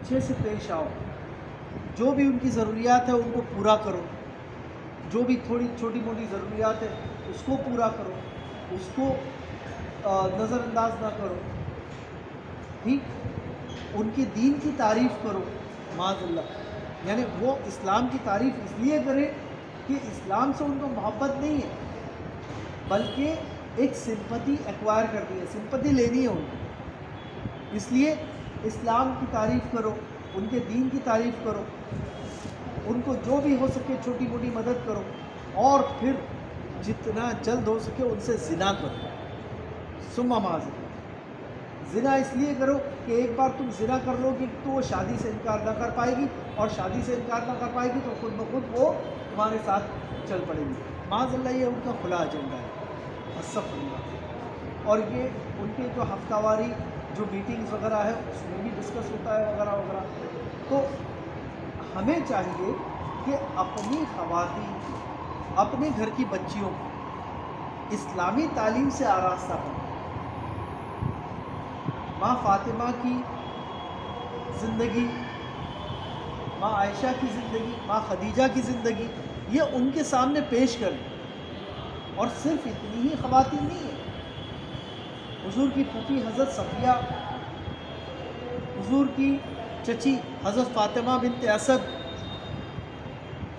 اچھے سے پیش آؤ، جو بھی ان کی ضروریات ہے ان کو پورا کرو، جو بھی تھوڑی چھوٹی موٹی ضروریات ہے اس کو پورا کرو، اس کو نظر انداز نہ کرو، ٹھیک، ان کی دین کی تعریف کرو، معاذ اللہ، یعنی وہ اسلام کی تعریف اس لیے کرے کہ اسلام سے ان کو محبت نہیں ہے، بلکہ ایک سمپتی ایکوائر کرنی ہے، سمپتی لینی ہے ان کو، اس لیے اسلام کی تعریف کرو، ان کے دین کی تعریف کرو، ان کو جو بھی ہو سکے چھوٹی موٹی مدد کرو، اور پھر جتنا جلد ہو سکے ان سے زنا کرو، ثم معاذ اللہ، زنا اس لیے کرو کہ ایک بار تم زنا کر لو گے تو وہ شادی سے انکار نہ کر پائے گی، اور شادی سے انکار نہ کر پائے گی تو خود بخود وہ تمہارے ساتھ چل پڑے گی، معاذ اللہ، یہ ان کا کھلا ایجنڈا ہے، استغفر اللہ۔ اور یہ ان کے جو ہفتہ واری جو میٹنگز وغیرہ ہے اس میں بھی ڈسکس ہوتا ہے وغیرہ وغیرہ۔ تو ہمیں چاہیے کہ اپنی خواتین کو، اپنے گھر کی بچیوں کو اسلامی تعلیم سے آراستہ کریں۔ ماں فاطمہ کی زندگی، ماں عائشہ کی زندگی، ماں خدیجہ کی زندگی، یہ ان کے سامنے پیش کریں، اور صرف اتنی ہی خواتین نہیں ہیں، حضور کی پھوپھی حضرت صفیہ، حضور کی چچی حضرت فاطمہ بنت اسد،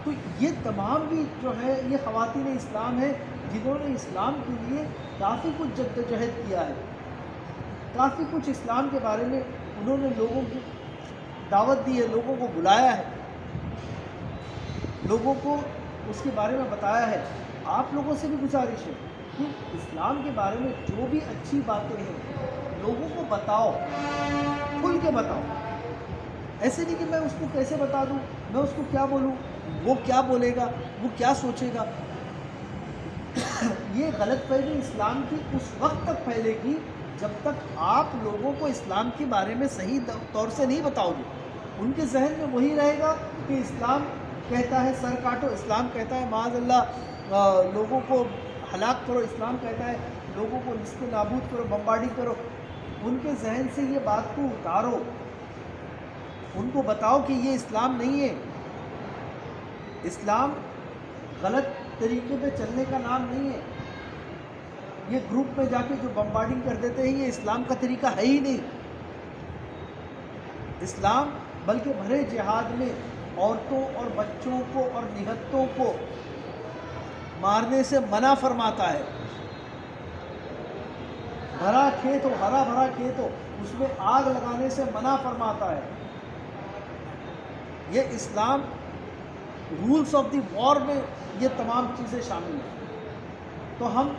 تو یہ تمام بھی جو ہے یہ خواتین اسلام ہیں جنہوں نے اسلام کے لیے کافی کچھ جدوجہد کیا ہے، کافی کچھ اسلام کے بارے میں انہوں نے لوگوں کی دعوت دی ہے، لوگوں کو بلایا ہے، لوگوں کو اس کے بارے میں بتایا ہے۔ آپ لوگوں سے بھی گزارش ہے کہ اسلام کے بارے میں جو بھی اچھی باتیں ہیں لوگوں کو بتاؤ، کھل کے بتاؤ، ایسے نہیں کہ میں اس کو کیسے بتا دوں، میں اس کو کیا بولوں، وہ کیا بولے گا، وہ کیا سوچے گا۔ یہ غلط فہمی اسلام کی اس وقت تک پھیلے گی جب تک آپ لوگوں کو اسلام کے بارے میں صحیح طور سے نہیں بتاؤ گے۔ ان کے ذہن میں وہی رہے گا کہ اسلام کہتا ہے سر کاٹو، اسلام کہتا ہے معاذ اللہ لوگوں کو ہلاک کرو، اسلام کہتا ہے لوگوں کو نصف نابود کرو، بمبارڈنگ کرو۔ ان کے ذہن سے یہ بات کو اتارو، ان کو بتاؤ کہ یہ اسلام نہیں ہے، اسلام غلط طریقے پہ چلنے کا نام نہیں ہے، یہ گروپ میں جا کے جو بمبارڈنگ کر دیتے ہیں یہ اسلام کا طریقہ ہے ہی نہیں۔ اسلام بلکہ بھرے جہاد میں عورتوں اور بچوں کو اور نہتوں کو مارنے سے منع فرماتا ہے۔ بھرا کھیت ہو، ہرا بھرا کھیت ہو، اس میں آگ لگانے سے منع فرماتا ہے۔ یہ اسلام رولز آف دی وار میں یہ تمام چیزیں شامل ہیں۔ تو ہم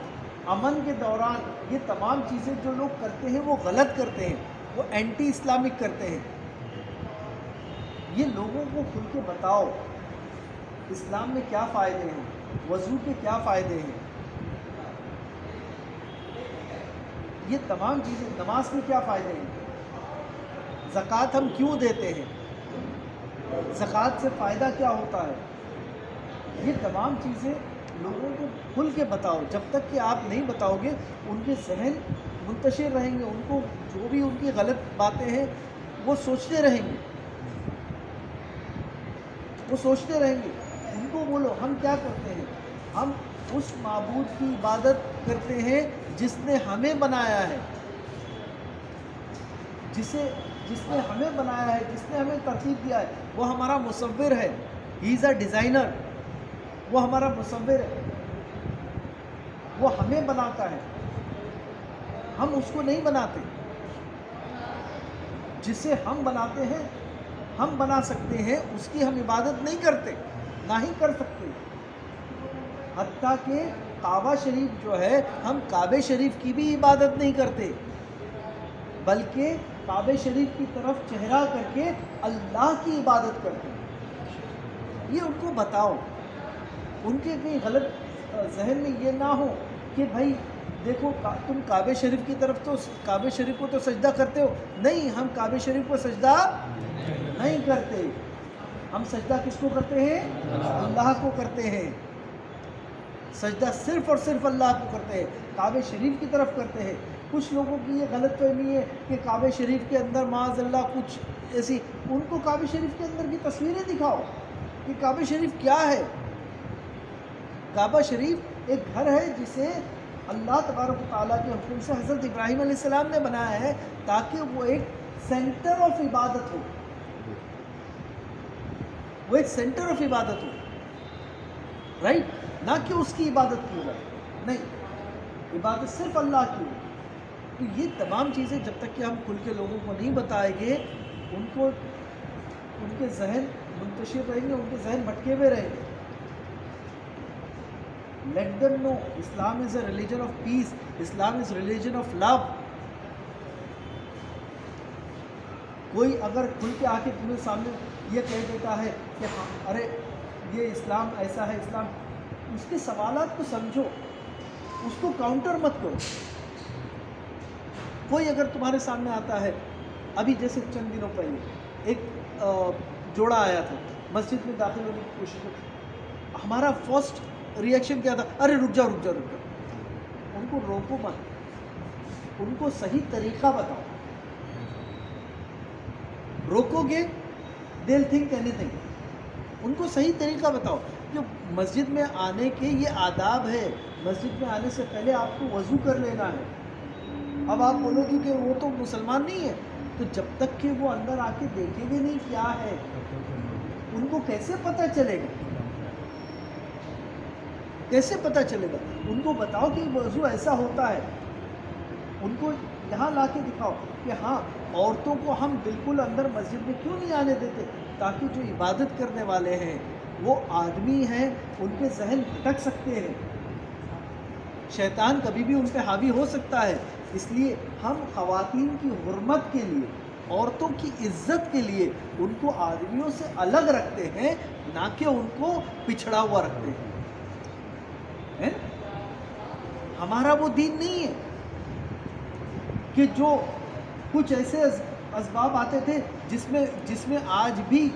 امن کے دوران یہ تمام چیزیں جو لوگ کرتے ہیں وہ غلط کرتے ہیں، وہ اینٹی اسلامک کرتے ہیں۔ یہ لوگوں کو کھل کے بتاؤ اسلام میں کیا فائدے ہیں، وضو کے کیا فائدے ہیں، یہ تمام چیزیں، نماز کے کیا فائدے ہیں، زکوٰۃ ہم کیوں دیتے ہیں، زکوٰۃ سے فائدہ کیا ہوتا ہے، یہ تمام چیزیں لوگوں کو کھل کے بتاؤ۔ جب تک کہ آپ نہیں بتاؤ گے ان کے ذہن منتشر رہیں گے، ان کو جو بھی ان کی غلط باتیں ہیں وہ سوچتے رہیں گے، وہ سوچتے رہیں گے۔ ان کو بولو ہم کیا کرتے ہیں، ہم اس معبود کی عبادت کرتے ہیں جس نے ہمیں بنایا ہے، جس نے ہمیں بنایا ہے، جس نے ہمیں ترتیب دیا ہے، وہ ہمارا مصور ہے، ہی از اے ڈیزائنر، وہ ہمارا مصور ہے، وہ ہمیں بناتا ہے، ہم اس کو نہیں بناتے۔ جسے ہم بناتے ہیں، ہم بنا سکتے ہیں، اس کی ہم عبادت نہیں کرتے، نہ ہی کر سکتے۔ حتیٰ کہ کعبہ شریف جو ہے، ہم کعبہ شریف کی بھی عبادت نہیں کرتے، بلکہ کعبہ شریف کی طرف چہرہ کر کے اللہ کی عبادت کرتے ہیں۔ یہ ان کو بتاؤ، ان کے کہیں غلط ذہن میں یہ نہ ہو کہ بھائی دیکھو تم کعبہ شریف کی طرف تو کعبہ شریف کو تو سجدہ کرتے ہو، نہیں ہم کعبہ شریف کو سجدہ نہیں کرتے، ہم سجدہ کس کو کرتے ہیں، اللہ کو کرتے ہیں، سجدہ صرف اور صرف اللہ کو کرتے ہیں، کعبہ شریف کی طرف کرتے ہیں۔ کچھ لوگوں کی یہ غلط فہمی ہے کہ کعبہ شریف کے اندر معاذ اللہ کچھ ایسی، ان کو کعبہ شریف کے اندر کی تصویریں دکھاؤ کہ کعبہ شریف کیا ہے۔ کعبہ شریف ایک گھر ہے جسے اللہ تبارک و تعالیٰ کے حکم سے حضرت ابراہیم علیہ السلام نے بنایا ہے تاکہ وہ ایک سینٹر آف عبادت ہو، وہ ایک سینٹر آف عبادت ہو، رائٹ، نہ کہ اس کی عبادت کی جائے، نہیں، عبادت صرف اللہ کی ہو۔ تو یہ تمام چیزیں جب تک کہ ہم کھل کے لوگوں کو نہیں بتائیں گے، ان کو ان کے ذہن منتشر رہیں گے، ان کے ذہن بھٹکے ہوئے رہیں گے۔ Let them know Islam is a religion of peace, Islam is religion of love۔ کوئی اگر کھل کے آ کے تمہیں سامنے یہ کہہ دیتا ہے کہ ہاں ارے یہ اسلام ایسا ہے، اسلام، اس کے سوالات کو سمجھو، اس کو کاؤنٹر مت کرو۔ کوئی اگر تمہارے سامنے آتا ہے، ابھی جیسے چند دنوں پہلے ایک جوڑا آیا تھا، مسجد میں داخل ہونے کی کوشش کی، ہمارا فرسٹ ریئیکشن کیا تھا؟ ارے رک جاؤ رک جاؤ رک جاؤ۔ ان کو روکو مت، ان کو صحیح طریقہ بتاؤ۔ روکو گے they'll think anything، ان کو صحیح طریقہ بتاؤ۔ جو مسجد میں آنے کے یہ آداب ہے، مسجد میں آنے سے پہلے آپ کو وضو کر لینا ہے۔ اب آپ بولو گے کہ وہ تو مسلمان نہیں ہے، تو جب تک کہ وہ اندر آ کے دیکھیں گے نہیں کیا ہے، ان کو کیسے پتہ چلے گا؟ کیسے پتہ چلے گا؟ ان کو بتاؤ کہ وضو ایسا ہوتا ہے، ان کو یہاں لا کے دکھاؤ کہ ہاں عورتوں کو ہم بالکل اندر مسجد میں کیوں نہیں آنے دیتے، تاکہ جو عبادت کرنے والے ہیں وہ آدمی ہیں، ان کے ذہن بھٹک سکتے ہیں، شیطان کبھی بھی ان پہ حاوی ہو سکتا ہے۔ اس لیے ہم خواتین کی حرمت کے لیے، عورتوں کی عزت کے لیے ان کو آدمیوں سے الگ رکھتے ہیں، نہ کہ ان کو پچھڑا ہوا رکھتے ہیں۔ ہمارا وہ دین نہیں ہے کہ جو کچھ ایسے اسباب آتے تھے جس میں آج بھی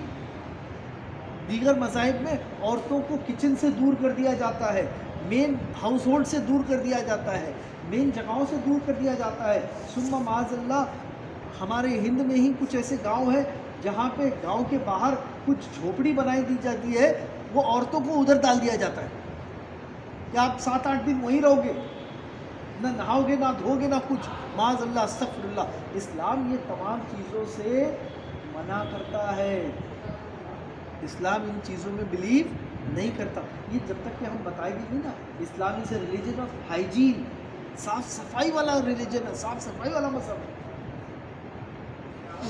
دیگر مذاہب میں عورتوں کو کچن سے دور کر دیا جاتا ہے، مین ہاؤس ہولڈ سے دور کر دیا جاتا ہے، مین جگہوں سے دور کر دیا جاتا ہے۔ ثم معاذ اللہ ہمارے ہند میں ہی کچھ ایسے گاؤں ہیں جہاں پہ گاؤں کے باہر کچھ جھوپڑی بنائی دی جاتی ہے، وہ عورتوں کو ادھر ڈال دیا جاتا ہے کہ آپ 7-8 دن وہیں رہو گے، نہ نہاؤ گے نہ دھو گے نہ کچھ، معاذ اللہ، استغفر اللہ۔ اسلام یہ تمام چیزوں سے منع کرتا ہے، اسلام ان چیزوں میں بلیو نہیں کرتا۔ یہ جب تک کہ ہم بتائیں گے نہیں نا، اسلام از اے ریلیجن آف ہائیجین، صاف صفائی والا ریلیجن ہے، صاف صفائی والا مذہب ہے۔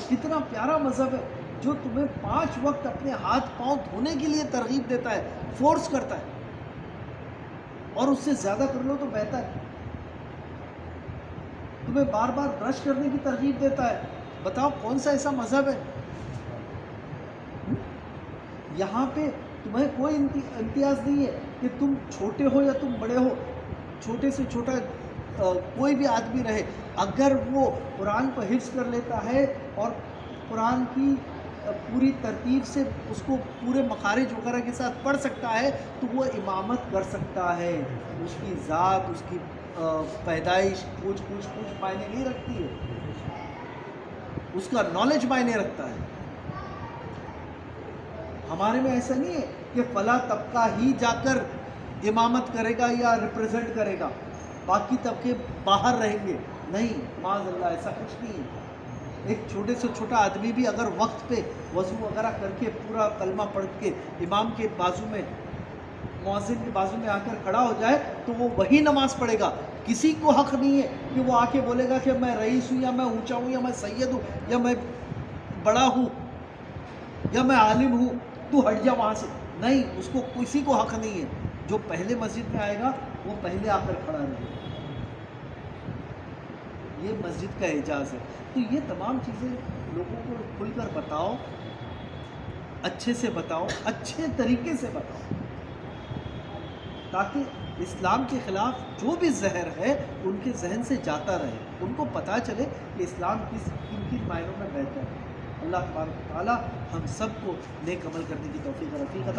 کتنا پیارا مذہب ہے جو تمہیں 5 وقت اپنے ہاتھ پاؤں دھونے کے لیے ترغیب دیتا ہے، فورس کرتا ہے، اور اس سے زیادہ کر لو تو بہتر ہے۔ تمہیں بار بار برش کرنے کی ترغیب دیتا ہے۔ بتاؤ کون سا ایسا مذہب ہے؟ یہاں پہ تمہیں کوئی امتیاز نہیں ہے کہ تم چھوٹے ہو یا تم بڑے ہو، چھوٹے سے چھوٹا کوئی بھی آدمی رہے، اگر وہ قرآن کو حفظ کر لیتا ہے اور قرآن کی پوری ترتیب سے اس کو پورے مخارج وغیرہ کے ساتھ پڑھ سکتا ہے تو وہ امامت کر سکتا ہے۔ اس کی ذات، اس کی پیدائش کچھ معنی نہیں رکھتی ہے، اس کا نالج معنی رکھتا ہے۔ ہمارے میں ایسا نہیں ہے کہ فلاں طبقہ ہی جا کر امامت کرے گا یا ریپرزینٹ کرے گا، باقی طبقے باہر رہیں گے، نہیں، معاذ اللہ ایسا کچھ نہیں ہے۔ ایک چھوٹے سے چھوٹا آدمی بھی اگر وقت پہ وضو وغیرہ کر کے پورا کلمہ پڑھ کے امام کے بازو میں، مؤذن کے بازو میں آ کر کھڑا ہو جائے تو وہ وہی نماز پڑھے گا۔ کسی کو حق نہیں ہے کہ وہ آ کے بولے گا کہ میں رئیس ہوں یا میں اونچا ہوں یا میں سید ہوں یا میں بڑا ہوں یا میں عالم ہوں، تو ہٹ جا وہاں سے، نہیں، اس کو کسی کو حق نہیں ہے۔ جو پہلے مسجد میں آئے گا وہ پہلے آ کر کھڑا رہے گا، یہ مسجد کا اعجاز ہے۔ تو یہ تمام چیزیں لوگوں کو کھل کر بتاؤ، اچھے سے بتاؤ، اچھے طریقے سے بتاؤ، تاکہ اسلام کے خلاف جو بھی زہر ہے ان کے ذہن سے جاتا رہے، ان کو پتہ چلے کہ اسلام کن کن معنوں میں بہتر ہے۔ اللہ تبارک و تعالی ہم سب کو نیک عمل کرنے کی توفیق عطا